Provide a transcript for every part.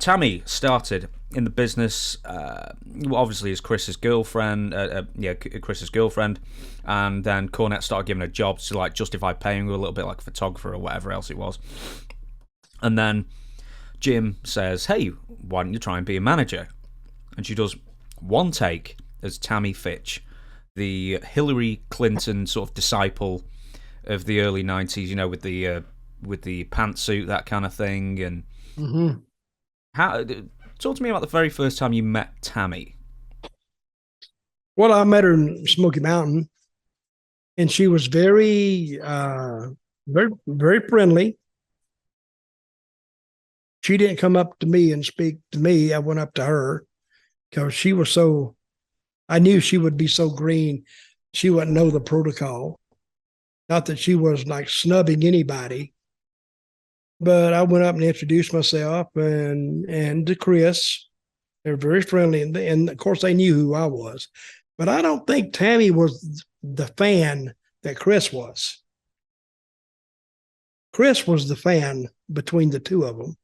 Tammy started in the business, obviously as Chris's girlfriend, Chris's girlfriend, and then Cornette started giving her jobs to like justify paying her a little bit, like a photographer or whatever else it was. And then Jim says, "Hey, why don't you try and be a manager?" And she does one take as Tammy Fytch, the Hillary Clinton sort of disciple of the early 90s, you know, with the pantsuit, that kind of thing. And how? Talk to me about the very first time you met Tammy. Well, I met her in Smoky Mountain, and she was very, very, very friendly. She didn't come up to me and speak to me. I went up to her because she was so, I knew she would be so green. She wouldn't know the protocol. Not that she was like snubbing anybody, but I went up and introduced myself and to Chris. They're very friendly. And of course, they knew who I was. But I don't think Tammy was the fan that Chris was. Chris was the fan between the two of them.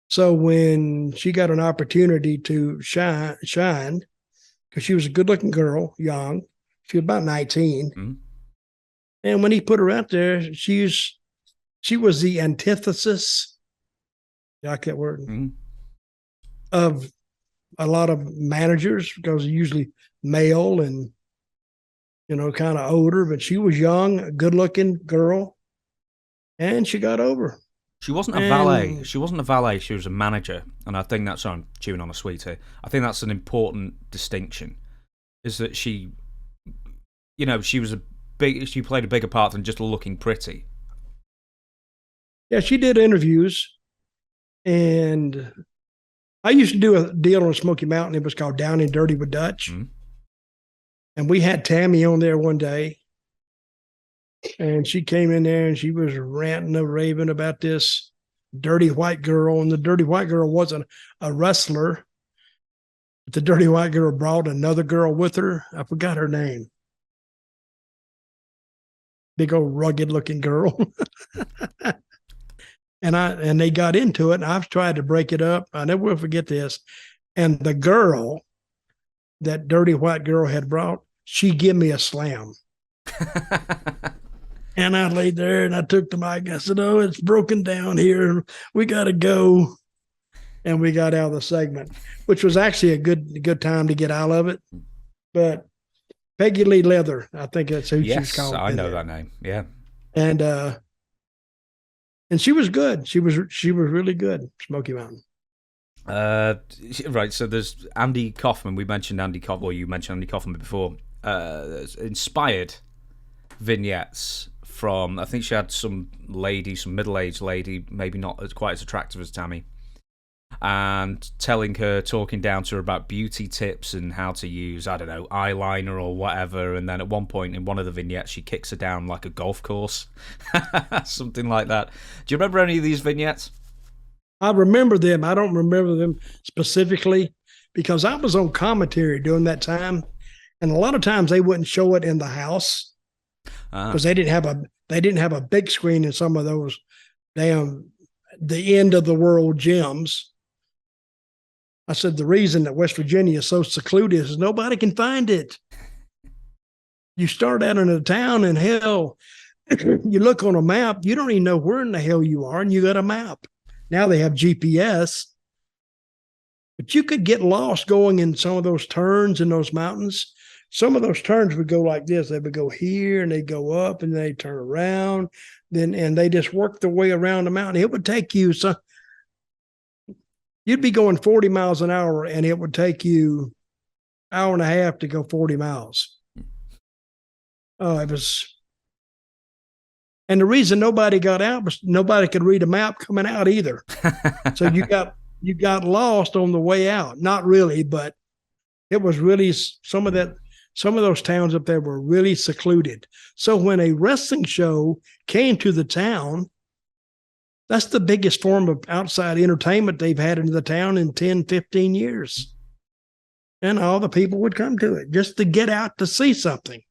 So when she got an opportunity to shine, because she was a good-looking girl, young, she was about 19. Mm-hmm. And when he put her out there, she was the antithesis, I like that word, of a lot of managers, because they're usually male and, you know, kind of older, but she was young, a good-looking girl, and she got over. She wasn't a valet. She wasn't a valet. She was a manager. And I think that's, I'm chewing on a sweet here. I think that's an important distinction, is that she, you know, she played a bigger part than just looking pretty. Yeah, she did interviews. And I used to do a deal on Smoky Mountain. It was called Down and Dirty with Dutch. Mm-hmm. And we had Tammy on there one day. And she came in there and she was ranting and raving about this dirty white girl. And the dirty white girl wasn't a wrestler. But the dirty white girl brought another girl with her. I forgot her name. Big old rugged looking girl. And they got into it. And I've tried to break it up. I never will forget this. And the girl, that dirty white girl had brought, she gave me a slam. And I laid there and I took the mic. I said, "Oh, it's broken down here. We got to go." And we got out of the segment, which was actually a good time to get out of it. But Peggy Lee Leather, I think that's who she's called. Yes, I know that name. Yeah. And she was good. She was really good, Smoky Mountain. Right, so there's Andy Kaufman. We mentioned Andy Kaufman, or you mentioned Andy Kaufman before. Inspired vignettes from, I think she had some middle-aged lady, maybe not quite as attractive as Tammy, and talking down to her about beauty tips and how to use, I don't know, eyeliner or whatever. And then at one point in one of the vignettes, she kicks her down like a golf course, something like that. Do you remember any of these vignettes? I remember them. I don't remember them specifically because I was on commentary during that time, and a lot of times they wouldn't show it in the house because they didn't have a big screen in some of those damn the end of the world gyms. I said the reason that West Virginia is so secluded is nobody can find it. You start out in a town, and hell, you look on a map, you don't even know where in the hell you are, and you got a map. Now they have GPS, but you could get lost going in some of those turns in those mountains. Some of those turns would go like this. They would go here and they go up and they turn around. And they just work their way around the mountain. It would take you, so you'd be going 40 miles an hour and it would take you an hour and a half to go 40 miles. It was, and the reason nobody got out was nobody could read a map coming out either. So you got lost on the way out. Not really, but it was really some of those towns up there were really secluded. So when a wrestling show came to the town, that's the biggest form of outside entertainment they've had in the town in 10, 15 years. And all the people would come to it just to get out to see something.